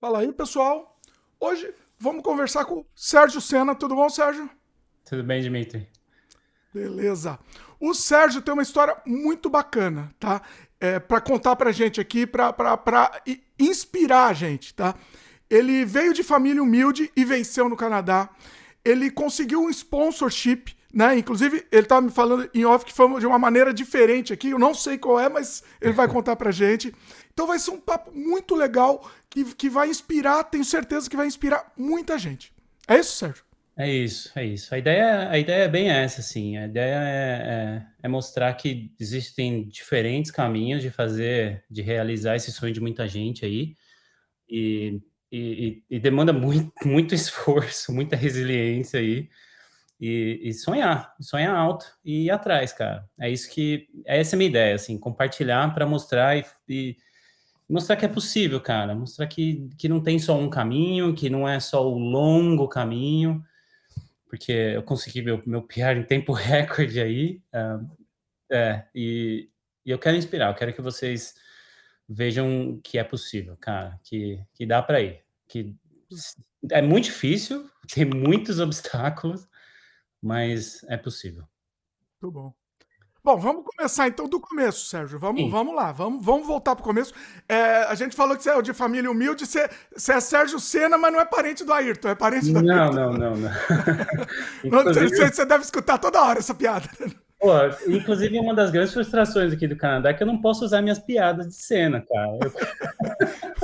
Fala aí, pessoal. Hoje vamos conversar com o Sérgio Sena. Tudo bom, Sérgio? Tudo bem, Dimitri? Beleza. O Sérgio tem uma história muito bacana, tá? Para contar pra gente aqui, pra inspirar a gente, tá? Ele veio de família humilde e venceu no Canadá. Ele conseguiu um sponsorship, né? Inclusive, ele tava me falando em off que foi de uma maneira diferente aqui. Eu não sei qual é, mas ele vai contar pra gente. Então vai ser um papo muito legal que vai inspirar, tenho certeza que vai inspirar muita gente. É isso, Sérgio? É isso, é isso. A ideia é bem essa, assim. A ideia é mostrar que existem diferentes caminhos de fazer, de realizar esse sonho de muita gente aí, e, e demanda muito, muito esforço, muita resiliência aí, e sonhar alto e ir atrás, cara. Essa é a minha ideia, assim, compartilhar para mostrar e mostrar que é possível, cara. Mostrar que não tem só um caminho, que não é só o longo caminho, porque eu consegui meu PR em tempo recorde aí. E eu quero inspirar, eu quero que vocês vejam que é possível, cara, que dá para ir. Que é muito difícil, tem muitos obstáculos, mas é possível. Muito bom. Bom, vamos começar então do começo, Sérgio. Vamos, Sim. vamos lá, vamos voltar para o começo. A gente falou que você é de família humilde, você é Sérgio Sena, mas não é parente do Ayrton, é parente do Não, Ayrton. não, não, não. Você, Inclusive, você deve escutar toda hora essa piada. pô, inclusive uma das grandes frustrações aqui do Canadá é que eu não posso usar minhas piadas de cena, cara.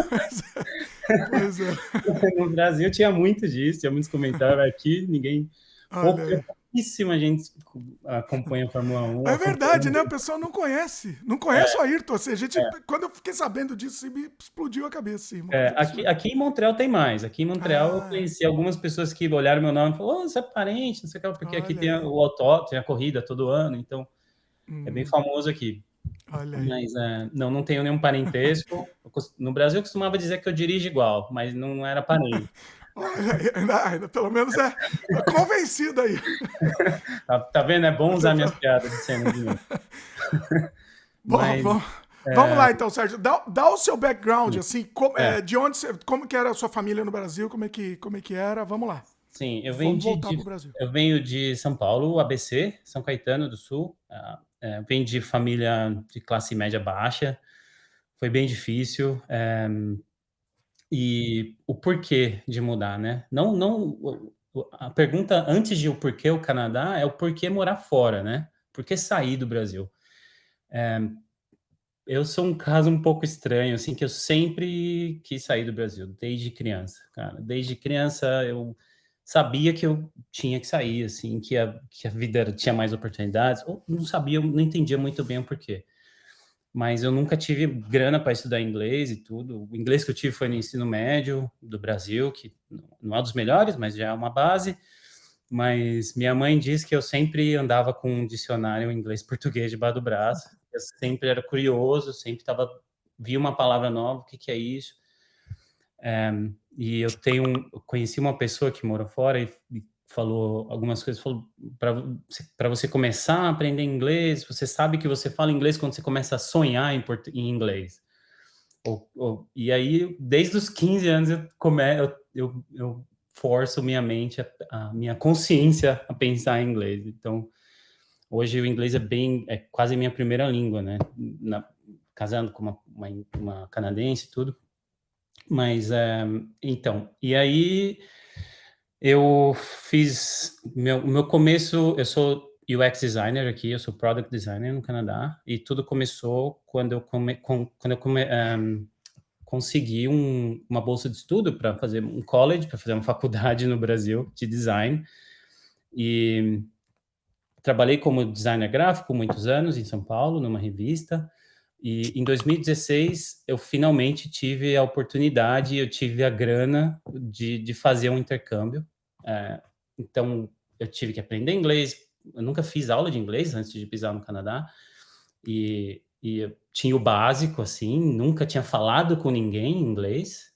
Pois é. Pois é. No Brasil tinha muito disso, tinha muitos comentários aqui, Olha aí. pouquíssima gente acompanha a Fórmula 1, É acompanha verdade, né? O mesmo. pessoal não conhece. Não É, conhece o Ayrton. Assim, é, quando eu fiquei sabendo disso, assim, me explodiu a cabeça. Assim, uma é. coisa Aqui, absurda. aqui em Montreal tem mais. Aqui em Montreal eu Ah, conheci algumas pessoas que olharam meu nome e falaram: "Ô, você é parente, não sei o que, porque aqui olha tem aí. o autódromo, tem a corrida todo ano, então é bem Hum, famoso aqui." olha aí. Mas não tenho nenhum parentesco. No Brasil eu costumava dizer que eu dirijo igual, mas não era parente. Olha aí. Ainda pelo menos tá convencido aí. Tá vendo? É bom usar minhas piadas de cena de novo. Bom, Mas vamos lá então, Sérgio. Dá o seu background, assim, é, de onde como que era a sua família no Brasil, como é que era? Vamos lá. sim, Vamos voltar pro Brasil. eu venho de São Paulo, ABC, São Caetano do Sul. Venho de família de classe média baixa, foi bem difícil. E o porquê de mudar, né? A pergunta antes de o porquê o Canadá é o porquê morar fora, né? Por que sair do Brasil? Eu sou um caso um pouco estranho, assim, que eu sempre quis sair do Brasil, desde criança, cara. Desde criança eu sabia que eu tinha que sair, assim, que a vida tinha mais oportunidades, ou não sabia, eu não entendia muito bem o porquê. Mas eu nunca tive grana para estudar inglês e tudo. O inglês que eu tive foi no ensino médio do Brasil, que não é dos melhores, mas já é uma base. Mas minha mãe diz que eu sempre andava com um dicionário inglês-português debaixo do braço. Eu sempre era curioso, sempre via uma palavra nova, o que que é isso? E eu conheci uma pessoa que mora fora e falou algumas coisas, falou para você começar a aprender inglês, você sabe que você fala inglês quando você começa a sonhar em inglês. E aí, desde os 15 anos, eu forço minha mente, a minha consciência a pensar em inglês. Então, hoje o inglês é quase minha primeira língua, né? Casando com uma canadense e tudo. Mas, então, e aí eu fiz o meu começo, eu sou UX designer aqui, eu sou product designer no Canadá, e tudo começou quando eu consegui uma bolsa de estudo para fazer um college, para fazer uma faculdade no Brasil de design. E trabalhei como designer gráfico muitos anos em São Paulo, numa revista. E em 2016 eu finalmente tive a oportunidade, eu tive a grana de fazer um intercâmbio. É, então eu tive que aprender inglês. Eu nunca fiz aula de inglês antes de pisar no Canadá. E eu tinha o básico, assim, nunca tinha falado com ninguém em inglês,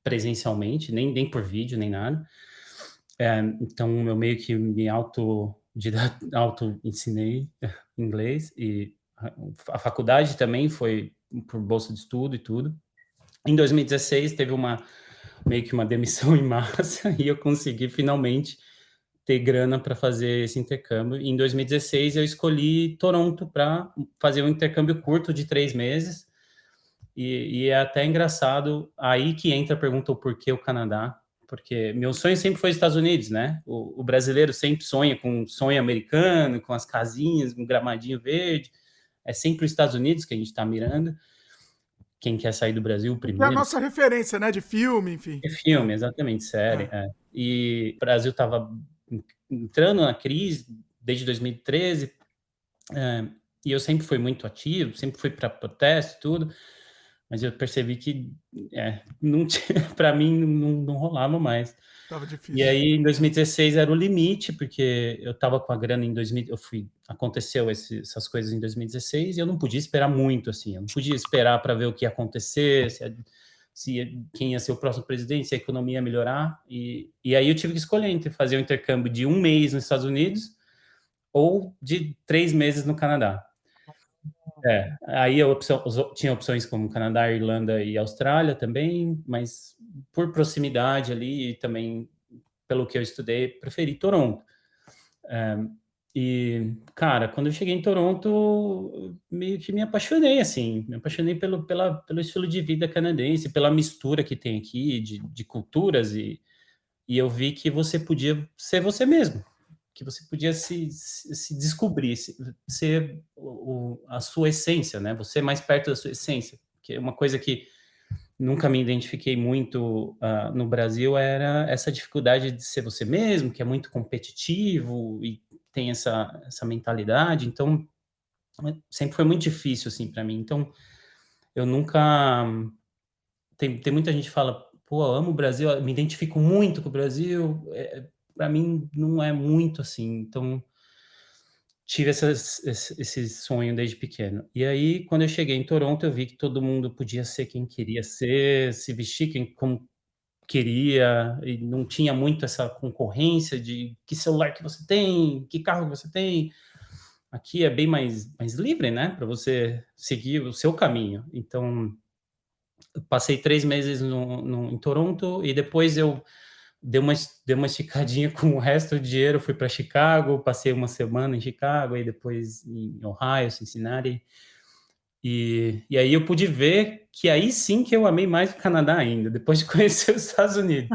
presencialmente, nem por vídeo, nem nada. Então eu meio que me auto-ensinei inglês, e a faculdade também foi por bolsa de estudo e tudo. Em 2016 teve meio que uma demissão em massa e eu consegui finalmente ter grana para fazer esse intercâmbio. Em 2016 eu escolhi Toronto para fazer um intercâmbio curto de 3 meses. E é até engraçado, aí que entra a pergunta o porquê o Canadá, porque meu sonho sempre foi os Estados Unidos, né? O brasileiro sempre sonha com um sonho americano, com as casinhas, um gramadinho verde. É sempre os Estados Unidos que a gente está mirando. Quem quer sair do Brasil É a primeiro? nossa referência, né, de filme, enfim. É filme, exatamente, série. É. E o Brasil estava entrando na crise desde 2013, é, e eu sempre fui muito ativo, sempre fui para protesto e tudo, mas eu percebi que não para mim não rolava mais. Tava E difícil. aí, em 2016 era o limite, porque eu estava com a grana em 2000, aconteceu essas coisas em 2016 e eu não podia esperar muito, assim, eu não podia esperar para ver o que ia acontecer, quem ia ser o próximo presidente, se a economia ia melhorar, e aí eu tive que escolher entre fazer um intercâmbio de 1 mês nos Estados Unidos ou de 3 meses no Canadá. Aí tinha opções como Canadá, Irlanda e Austrália também, mas por proximidade ali e também pelo que eu estudei, preferi Toronto. E, cara, quando eu cheguei em Toronto, meio que me apaixonei, assim, me apaixonei pelo estilo de vida canadense, pela mistura que tem aqui de culturas, e eu vi que você podia ser você mesmo, que você podia se descobrir, ser a sua essência, né? Você mais perto da sua essência, que é uma coisa que nunca me identifiquei muito no Brasil, era essa dificuldade de ser você mesmo, que é muito competitivo e tem essa mentalidade. Então, sempre foi muito difícil, assim, para mim. Então, eu nunca. Tem muita gente que fala, pô, eu amo o Brasil, eu me identifico muito com o Brasil. Para mim, não é muito assim. Então, tive esse sonho desde pequeno. E aí, quando eu cheguei em Toronto, eu vi que todo mundo podia ser quem queria ser, se vestir como queria, e não tinha muito essa concorrência de que celular que você tem, que carro que você tem. Aqui é bem mais livre, né, para você seguir o seu caminho. Então, eu passei 3 meses em Toronto e depois eu dei uma esticadinha com o resto do dinheiro, fui para Chicago, passei uma semana em Chicago e depois em Ohio, Cincinnati. E aí eu pude ver que aí sim que eu amei mais o Canadá ainda, depois de conhecer os Estados Unidos.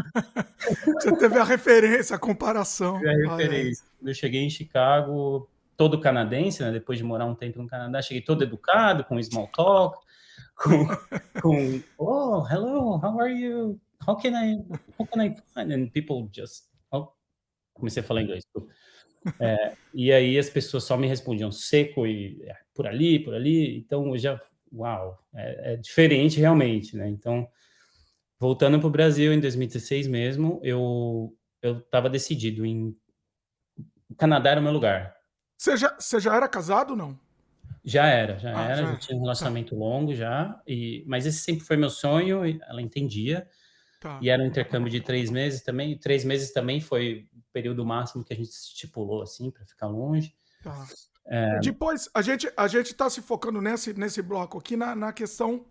Você teve a referência, a comparação. A Olha aí. referência. Eu cheguei em Chicago, todo canadense, né, depois de morar um tempo no Canadá, cheguei todo educado, com small talk, com "Oh, hello, how are you? How can I find?" And people just comecei a falar inglês. E aí as pessoas só me respondiam seco e por ali, então eu já uau, é diferente realmente, né. Então, voltando para o Brasil em 2016 mesmo, eu estava decidido em o Canadá era o meu lugar. Você já era casado, não? Ah, Já já. tinha um Tá, relacionamento longo já, mas esse sempre foi meu sonho e ela entendia, tá, e era um intercâmbio de 3 meses também, 3 meses também foi o período máximo que a gente estipulou, assim, para ficar longe. tá. Depois, a gente tá se focando nesse bloco aqui na questão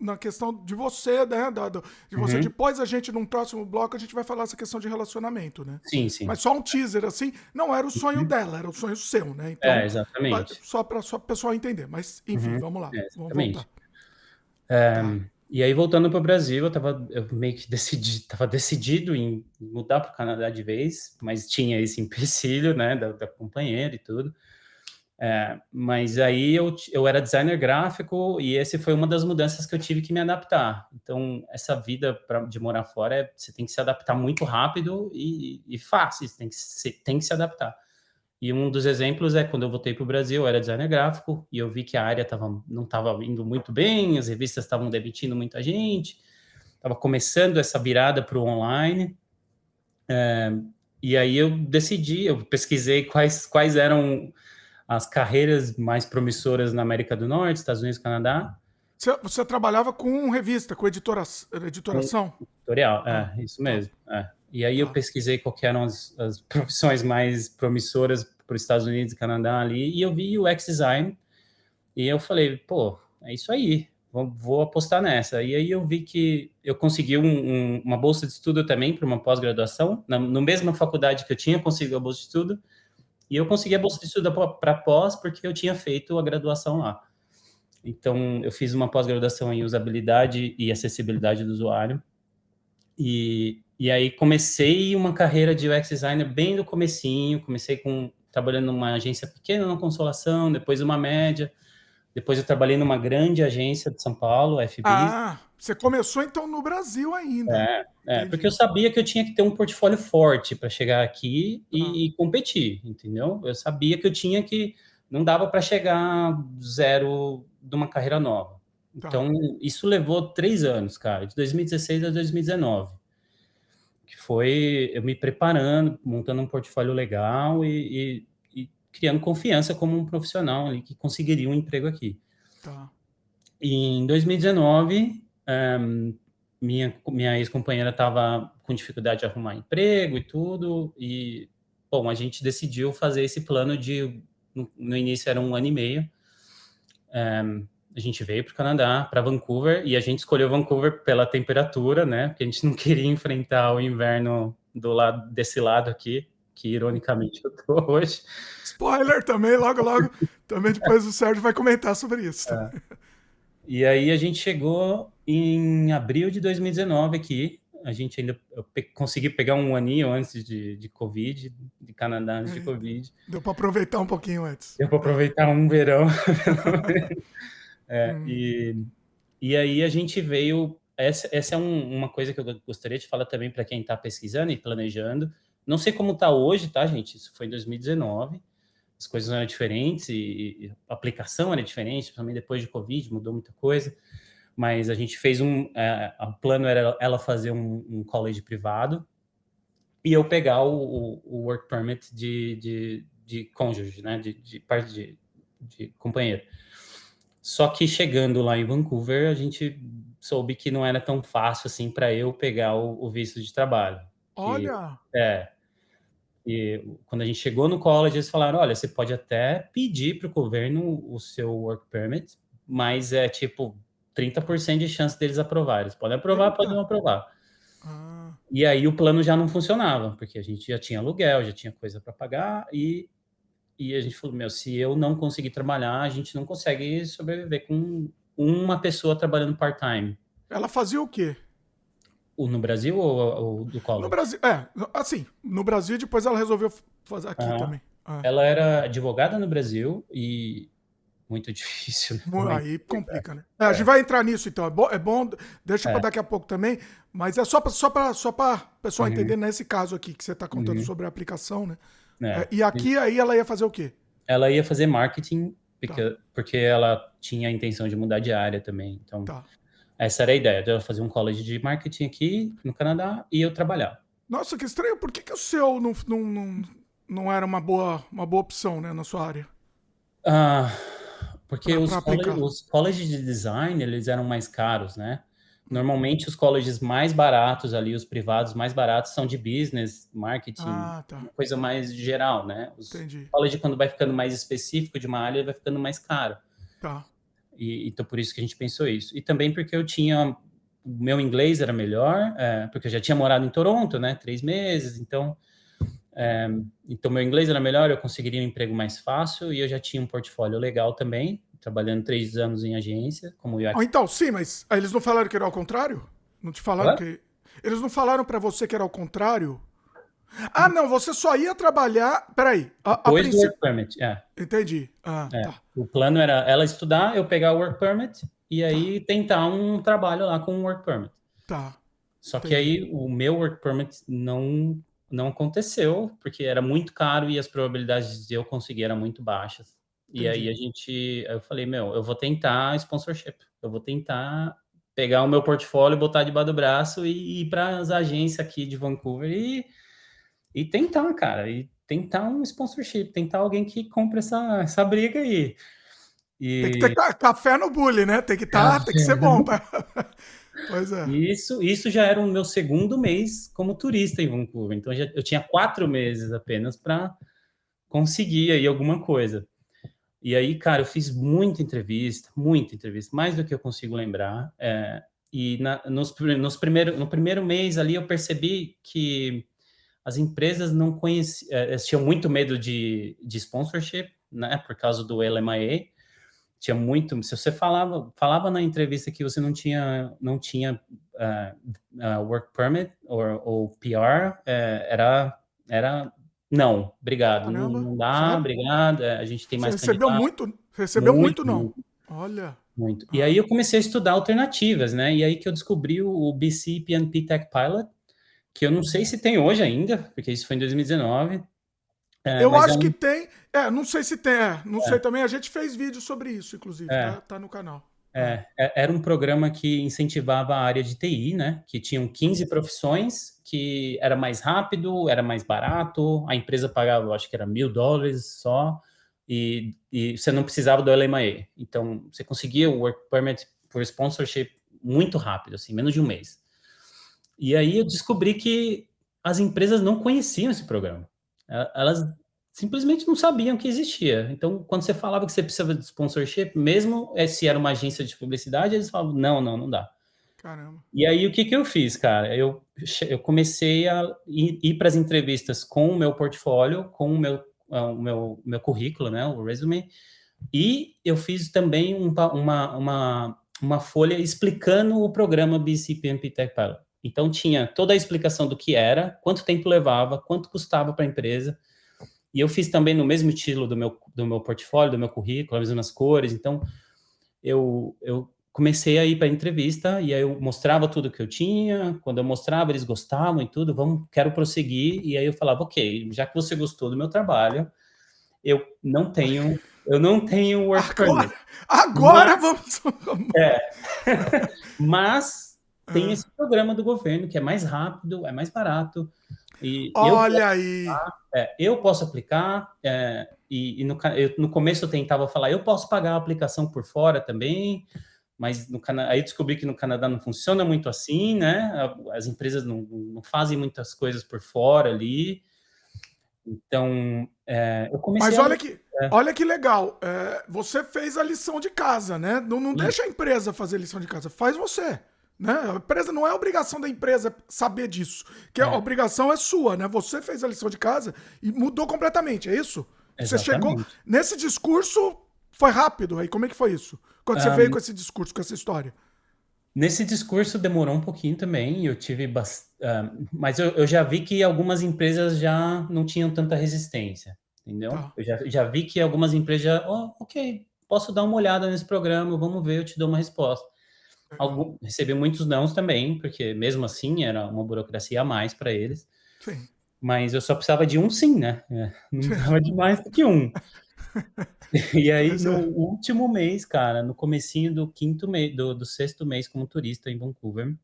de você, né? De você. Uhum. Depois a gente, num próximo bloco, a gente vai falar essa questão de relacionamento, né? Sim, sim. Mas só um teaser, assim, não era o sonho Uhum. dela, era o sonho seu, né? É, Então, exatamente. só para o pessoal entender. Mas, enfim, Uhum. vamos lá, É, vamos exatamente. voltar. Tá. E aí voltando para o Brasil, eu meio que estava decidido em mudar para o Canadá de vez, mas tinha esse empecilho, né, da companheira e tudo. Mas aí eu era designer gráfico e esse foi uma das mudanças que eu tive que me adaptar. Então, essa vida de morar fora, você tem que se adaptar muito rápido e fácil, você tem que se adaptar. E um dos exemplos é quando eu voltei para o Brasil, eu era designer gráfico e eu vi que a área não estava indo muito bem, as revistas estavam demitindo muita gente, estava começando essa virada para o online. E aí eu pesquisei quais eram as carreiras mais promissoras na América do Norte, Estados Unidos, Canadá, Você trabalhava com revista, com com editoração? tutorial. Ah, Isso tá, mesmo. E aí eu tá. pesquisei quais eram as profissões mais promissoras para os Estados Unidos e Canadá ali, e eu vi o UX design, e eu falei, pô, é isso aí. vou apostar nessa. E aí eu vi que eu consegui uma bolsa de estudo também para uma pós-graduação, na mesma faculdade que eu tinha conseguido a bolsa de estudo, e eu consegui a bolsa de estudo para pós porque eu tinha feito a graduação lá. Então, eu fiz uma pós-graduação em usabilidade e acessibilidade do usuário, e aí comecei uma carreira de UX designer bem no comecinho, comecei trabalhando numa agência pequena na Consolação, depois uma média, depois eu trabalhei numa grande agência de São Paulo, FB. Ah, você começou então no Brasil ainda. Porque eu Entendi. sabia que eu tinha que ter um portfólio forte para chegar aqui Tá, e competir, entendeu? Eu sabia que eu tinha que, não dava para chegar zero de uma carreira nova. tá. Então, isso levou 3 anos, cara, de 2016 a 2019, que foi eu me preparando, montando um portfólio legal e criando confiança como um profissional ali que conseguiria um emprego aqui. Tá. E em 2019, minha ex-companheira estava com dificuldade de arrumar emprego e tudo, e, bom, a gente decidiu fazer esse plano no início era 1 ano e meio, a gente veio para o Canadá, para Vancouver, e a gente escolheu Vancouver pela temperatura, né, porque a gente não queria enfrentar o inverno desse lado aqui, que ironicamente eu tô hoje. Spoiler também, logo, logo. Também depois o Sérgio vai comentar sobre isso também. E aí a gente chegou em abril de 2019 aqui. A gente ainda consegui pegar um aninho antes de Covid, de Canadá antes de Eita. Covid. Deu para aproveitar um pouquinho antes. Deu para aproveitar um verão. Hum. E aí a gente veio. Essa é uma coisa que eu gostaria de falar também para quem está pesquisando e planejando. Não sei como está hoje, tá, gente? Isso foi em 2019. As coisas eram diferentes e a aplicação era diferente, principalmente depois de Covid, mudou muita coisa. Mas a gente fez o plano era ela fazer um college privado e eu pegar o work permit de cônjuge, né, de parte de companheiro. Só que chegando lá em Vancouver, a gente soube que não era tão fácil assim para eu pegar o visto de trabalho. Olha. E quando a gente chegou no college, eles falaram: olha, você pode até pedir para o governo o seu work permit, mas é tipo 30% de chance deles aprovarem. Eles podem aprovar, podem Eita. não aprovar. Ah, E aí o plano já não funcionava, porque a gente já tinha aluguel, já tinha coisa para pagar, e a gente falou: meu, se eu não conseguir trabalhar, a gente não consegue sobreviver com uma pessoa trabalhando part-time. ela fazia o quê? No Brasil ou do No college? Brasil, assim, no Brasil depois ela resolveu fazer aqui também. Ah, Ela era advogada no Brasil e muito difícil, né? Muito aí complicado. complica, né? A gente vai entrar nisso então. É bom, deixa para É. daqui a pouco também, mas é só para pessoal Uhum, entender nesse caso aqui que você está contando uhum. sobre a aplicação, né? É. E aqui aí ela ia fazer o quê? Ela ia fazer marketing Tá, porque ela tinha a intenção de mudar de área também. Então, tá. essa era a ideia, de ela fazer um college de marketing aqui no Canadá e eu trabalhar. Nossa, que estranho. Por que o seu não era uma boa opção, né, na sua área Ah, porque para aplicar? os colleges de design, eles eram mais caros, né? Normalmente os colleges mais baratos ali, os privados mais baratos são de business, marketing, Ah, tá. uma coisa mais geral, né? Os Entendi. college quando vai ficando mais específico de uma área, ele vai ficando mais caro. Tá. E então por isso que a gente pensou isso. E também porque eu tinha o meu inglês era melhor, porque eu já tinha morado em Toronto, né? 3 meses, então meu inglês era melhor, eu conseguiria um emprego mais fácil e eu já tinha um portfólio legal também, trabalhando 3 anos em agência como UX. Então, sim, mas eles não falaram que era ao contrário? Não te falaram Hã? que. Eles não falaram para você que era ao contrário? Ah, não, você só ia trabalhar. Peraí, a Depois do princípio. work permit, Entendi. Ah, tá. O plano era ela estudar, eu pegar o work permit e Tá. aí tentar um trabalho lá com o work permit. Tá. Só que Entendi. aí o meu work permit não aconteceu, porque era muito caro e as probabilidades de eu conseguir eram muito baixas. E aí Entendi. eu falei, meu, eu vou tentar sponsorship, eu vou tentar pegar o meu portfólio, botar debaixo do braço e ir para as agências aqui de Vancouver e tentar, cara, e tentar um sponsorship, tentar alguém que compre essa briga aí. Tem que ter E café no bullying, né? Tem que ser bom. Pois é. isso já era o meu segundo mês como turista em Vancouver. Então eu tinha 4 meses apenas para conseguir aí alguma coisa. E aí, cara, eu fiz muita entrevista, mais do que eu consigo lembrar. E no primeiro mês ali eu percebi que as empresas não conheciam, elas tinham muito medo de sponsorship, né, por causa do LMIA. Tinha muito, se você falava na entrevista que você não tinha work permit ou PR, era não, obrigado, não, Caramba, não dá, sério? obrigado, a gente tem Você mais recebeu candidato, muito? Você recebeu muito, muito, não? muito, Olha. muito. E aí Ah, eu comecei a estudar alternativas, né? E aí que eu descobri o BC PNP Tech Pilot, que eu não sei se tem hoje ainda, porque isso foi em 2019, eu mas é acho que um, tem. Não sei se tem. Não sei é, também. A gente fez vídeo sobre isso, inclusive. é, Tá no canal. Ah, era um programa que incentivava a área de TI, né? Que tinham 15 profissões, que era mais rápido, era mais barato, a empresa pagava, eu acho que era $1.000 só, e você não precisava do LMIA. Então, você conseguia o Work Permit por sponsorship muito rápido, assim, menos de um mês. E aí eu descobri que as empresas não conheciam esse programa. Elas simplesmente não sabiam que existia. Então, quando você falava que você precisava de sponsorship, mesmo se era uma agência de publicidade, eles falavam, não, não, não dá. caramba. E aí, o que que eu fiz, cara? Eu comecei a ir para as entrevistas com o meu portfólio, com o meu currículo, né, o resume, e eu fiz também uma folha explicando o programa BCPMP Tech Pilot. Então, tinha toda a explicação do que era, quanto tempo levava, quanto custava para a empresa. E eu fiz também no mesmo estilo do meu portfólio, do meu currículo, as mesmas cores. Então, eu comecei a ir para a entrevista e aí eu mostrava tudo que eu tinha. Quando eu mostrava, eles gostavam e tudo. Quero prosseguir. E aí eu falava, ok, já que você gostou do meu trabalho, eu não tenho work permit. Agora, Mas, agora vamos. é, mas tem Ah, esse programa do governo que é mais rápido, é mais barato, e olha aí. eu posso aplicar, e no começo eu tentava falar, eu posso pagar a aplicação por fora também, mas aí descobri que no Canadá não funciona muito assim, né? As empresas não fazem muitas coisas por fora ali, então eu comecei Mas a. olha que legal. Você fez a lição de casa, né? Não deixa a empresa fazer a lição de casa. Faz você. Né? A empresa não é obrigação da empresa saber disso. Que a É, obrigação é sua, né? Você fez a lição de casa e mudou completamente, é isso? Você chegou. exatamente. Nesse discurso foi rápido. Aí como é que foi isso? Quando você veio com esse discurso, com essa história? Nesse discurso demorou um pouquinho também, mas eu já vi que algumas empresas já não tinham tanta resistência, entendeu? Tá. Eu já vi que algumas empresas já, ok, posso dar uma olhada nesse programa, vamos ver, eu te dou uma resposta. Legal. Recebi muitos nãos também, porque mesmo assim era uma burocracia a mais para eles, Sim. mas eu só precisava de um sim, né? Não precisava de mais do que um. E aí, Pois no é. último mês, cara, no comecinho do quinto mês, do sexto mês como turista em Vancouver,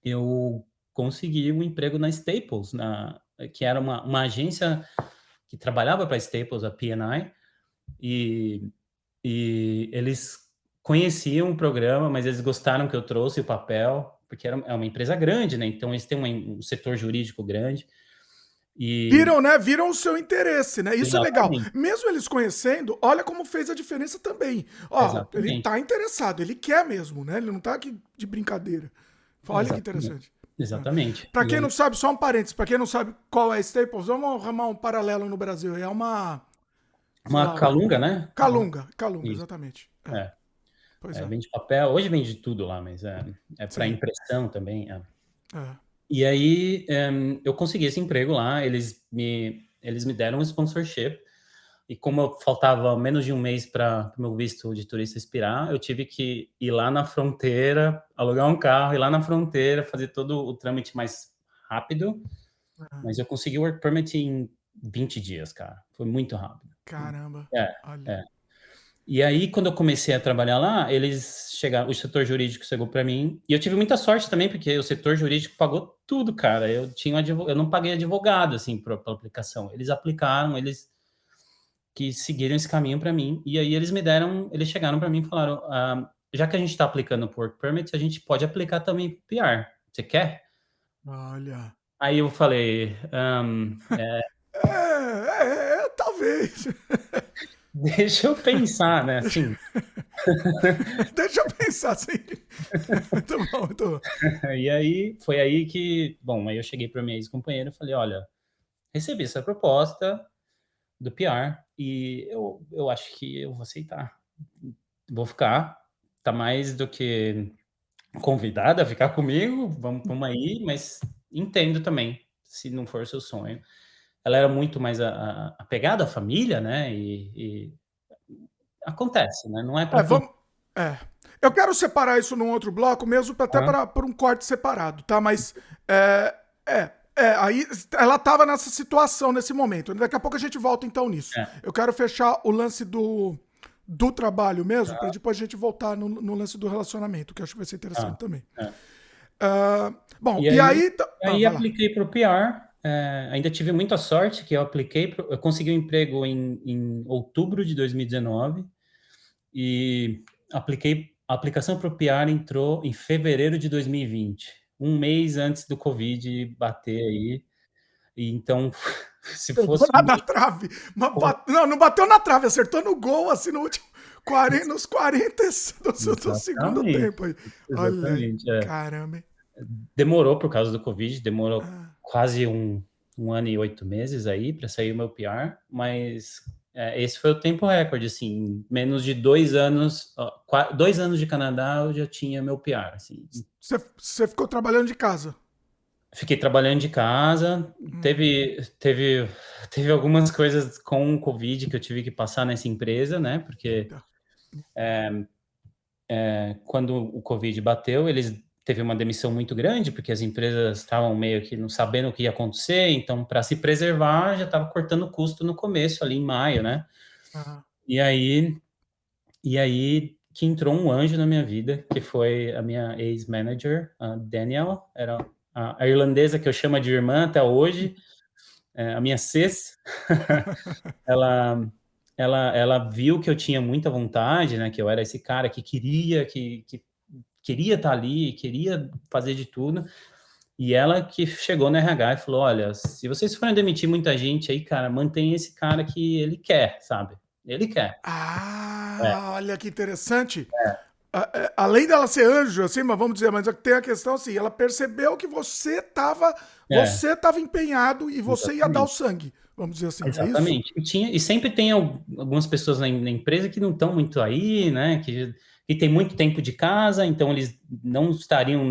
eu consegui um emprego na Staples, que era uma agência que trabalhava para a Staples, a P&I, e eles conheciam o programa, mas eles gostaram que eu trouxe o papel, porque é uma empresa grande, né? Então eles têm um setor jurídico grande. E Viram, né? Viram o seu interesse, né? Isso é legal. exatamente, Mesmo eles conhecendo, olha como fez a diferença também. Ó, ele exatamente, tá interessado, ele quer mesmo, né? Ele não tá aqui de brincadeira. Olha que exatamente, interessante. exatamente. Para E quem aí, não sabe, só um parênteses, para quem não sabe qual é a Staples, vamos arrumar um paralelo no Brasil. É uma, sei uma lá, calunga, né? Calunga, Isso, exatamente. é. Pois é. Vende papel, hoje vende tudo lá, mas é para Sim. impressão também. É. E aí, eu consegui esse emprego lá, eles me deram um sponsorship, e como faltava menos de um mês para o meu visto de turista expirar, eu tive que ir lá na fronteira, alugar um carro, ir lá na fronteira, fazer todo o trâmite mais rápido, É. mas eu consegui o work permit em 20 dias, cara. Foi muito rápido. Caramba. É, Olha. é. E aí, quando eu comecei a trabalhar lá, eles chegaram, o setor jurídico chegou para mim, e eu tive muita sorte também, porque o setor jurídico pagou tudo, cara. Eu não paguei advogado, assim, pela aplicação. Eles aplicaram, eles que seguiram esse caminho para mim, e aí eles chegaram para mim e falaram, já que a gente está aplicando por Work Permit, a gente pode aplicar também pro PR. Você quer? Olha. Aí eu falei, Talvez. deixa eu pensar, né, Deixa, assim. deixa eu pensar assim. Muito bom, muito bom. E aí, foi aí que, bom, aí eu cheguei para minha ex-companheira e falei: "Olha, recebi essa proposta do PR e eu acho que eu vou aceitar. Vou ficar, tá mais do que convidada a ficar comigo, vamos aí, mas entendo também, se não for o seu sonho". Ela era muito mais apegada à família, né, e acontece, né, não é É, para todo. vamos. É. Eu quero separar isso num outro bloco, mesmo até Aham, para por um corte separado, tá? Mas aí ela tava nessa situação nesse momento. Daqui a pouco a gente volta então nisso. é, Eu quero fechar o lance do trabalho mesmo, para depois a gente voltar no lance do relacionamento, que eu acho que vai ser interessante ah, também. é. Bom, E e aí aí. aí Vai lá. apliquei para o PR, ainda tive muita sorte que eu consegui um emprego em outubro de 2019 e apliquei a aplicação para o PR entrou em fevereiro de 2020, um mês antes do covid bater aí, e então se Pegou fosse na trave. Não, não bateu na trave, acertou no gol, assim, no último 40, nos 40 do segundo exatamente, tempo aí. Olha aí. exatamente, é. Caramba, hein? Demorou por causa do Covid, demorou Ah, quase um ano e 8 meses aí para sair o meu PR, mas, esse foi o tempo recorde, assim, em menos de 2 anos, ó, 2 anos de Canadá eu já tinha meu PR, assim. você ficou trabalhando de casa. Fiquei trabalhando de casa, Uhum. teve algumas coisas com o Covid que eu tive que passar nessa empresa, né, porque Tá. quando o Covid bateu, eles teve uma demissão muito grande, porque as empresas estavam meio que não sabendo o que ia acontecer, então, para se preservar, já estava cortando custo no começo, ali em maio, né? Ah. E aí, e aí que entrou um anjo na minha vida, que foi a minha ex-manager, a Daniel, era a irlandesa que eu chamo de irmã até hoje, a minha cis. ela, ela viu que eu tinha muita vontade, né? Que eu era esse cara que que queria estar ali, queria fazer de tudo. E ela que chegou no RH e falou: Olha, se vocês forem demitir muita gente aí, cara, mantém esse cara que ele quer, sabe? Ele quer. É, Olha que interessante. Além dela ser anjo, assim, mas vamos dizer, mas tem a questão assim, ela percebeu que é, você tava empenhado e você ia dar o exatamente. sangue, vamos dizer assim, é isso? Exatamente. E sempre tem algumas pessoas na empresa que não estão muito aí, né? Que tem muito tempo de casa, então eles não estariam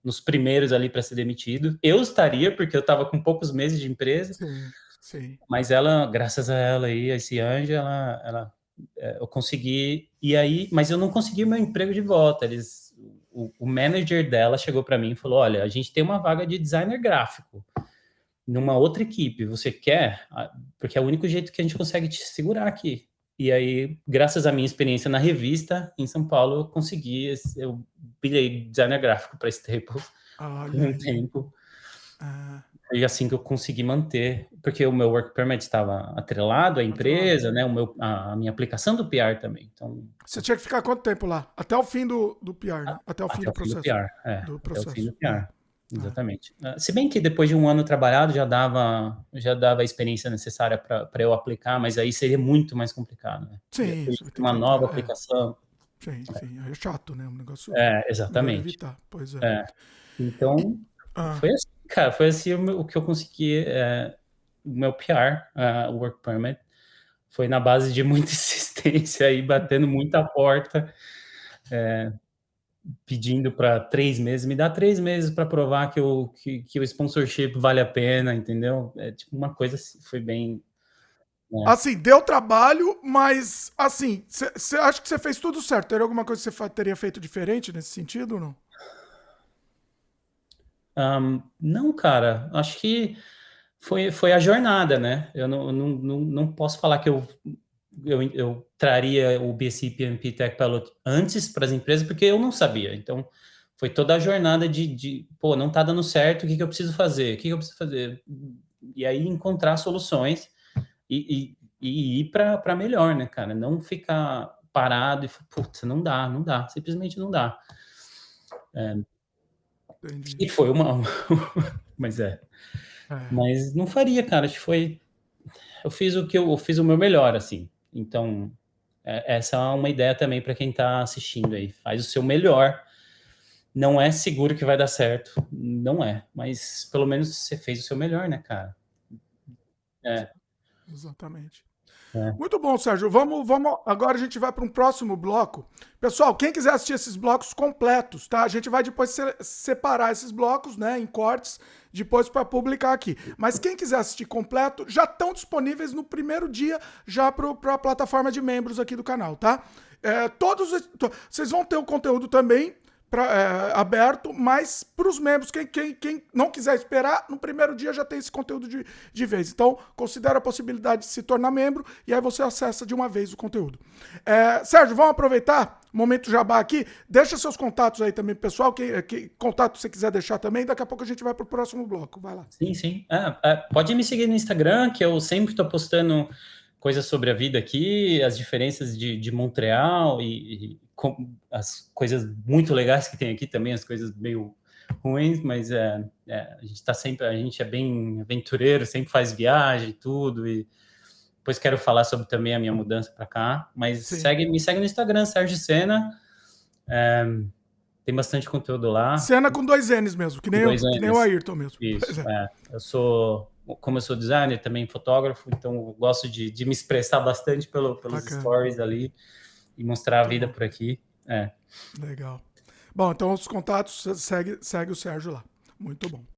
nos primeiros ali para ser demitido. Eu estaria, porque eu estava com poucos meses de empresa, Sim, sim. mas ela, graças a ela aí, a esse anjo, eu consegui. E aí, mas eu não consegui meu emprego de volta. O manager dela chegou para mim e falou: Olha, a gente tem uma vaga de designer gráfico numa outra equipe, você quer? Porque é o único jeito que a gente consegue te segurar aqui. E aí, graças à minha experiência na revista em São Paulo, eu consegui, eu virei designer gráfico para Staples por Olha um aí. tempo. Ah, E assim que eu consegui manter, porque o meu work permit estava atrelado à atrelado. empresa, né? A minha aplicação do PR também. Então, Você tinha que ficar quanto tempo lá? Até o fim do PR, né? Até o fim até do o fim do processo. PR, Do até o fim processo. do PR. Ah. Exatamente. Se bem que depois de um ano trabalhado já dava a experiência necessária para eu aplicar, mas aí seria muito mais complicado, né? Eu Sim, teria você que vai ter ter uma que nova entrar. aplicação. Sim, sim. Aí é chato, né? Um negócio melhor Exatamente. evitar. Pois é. É. E- Então, ah, foi assim, cara, foi assim o que eu consegui, o meu PR, o work permit, foi na base de muita insistência aí, batendo muita porta, pedindo para 3 meses, me dá 3 meses para provar que o sponsorship vale a pena, entendeu? É tipo uma coisa assim, foi bem. Né? assim, deu trabalho, mas assim, você acha que você fez tudo certo? Teria alguma coisa que você teria feito diferente nesse sentido ou não? Não, cara, acho que foi a jornada, né? Eu não posso falar que eu traria o BC PMP Tech Pilot antes para as empresas, porque eu não sabia. Então, foi toda a jornada pô, não tá dando certo, o que que eu preciso fazer? O que que eu preciso fazer? E aí encontrar soluções e ir para melhor, né, cara? Não ficar parado e, putz, não dá, não dá, simplesmente não dá. Entendi. E foi uma. Mas É. mas não faria, cara. Acho que foi. Eu fiz o meu melhor, assim. Então, essa é uma ideia também para quem está assistindo aí. Faz o seu melhor. Não é seguro que vai dar certo, não é. Mas pelo menos você fez o seu melhor, né, cara? É, Exatamente. é. Muito bom, Sérgio. Vamos. Agora a gente vai para um próximo bloco. Pessoal, quem quiser assistir esses blocos completos, tá? A gente vai depois separar esses blocos, né, em cortes, depois para publicar aqui. Mas quem quiser assistir completo, já estão disponíveis no primeiro dia, já para a plataforma de membros aqui do canal, tá? Vocês vão ter o conteúdo também aberto, mas para os membros, quem não quiser esperar, no primeiro dia já tem esse conteúdo de vez. Então, considere a possibilidade de se tornar membro e aí você acessa de uma vez o conteúdo. Sérgio, vamos aproveitar o momento jabá aqui. Deixa seus contatos aí também, pessoal. Que contato você quiser deixar também. Daqui a pouco a gente vai para o próximo bloco. Vai lá. Sim, sim. Pode me seguir no Instagram, que eu sempre estou postando coisas sobre a vida aqui, as diferenças de Montreal e as coisas muito legais que tem aqui também, as coisas meio ruins, mas a gente tá sempre, a gente é bem aventureiro, sempre faz viagem e tudo, e depois quero falar sobre também a minha mudança para cá, mas me segue no Instagram, Sérgio Sena, tem bastante conteúdo lá. Sena com 2 N's mesmo, que nem o Ayrton mesmo. Isso, como eu sou designer, também fotógrafo, então eu gosto de me expressar bastante pelos stories ali e mostrar a vida por aqui. Legal. Bom, então os contatos, segue o Sérgio lá. Muito bom.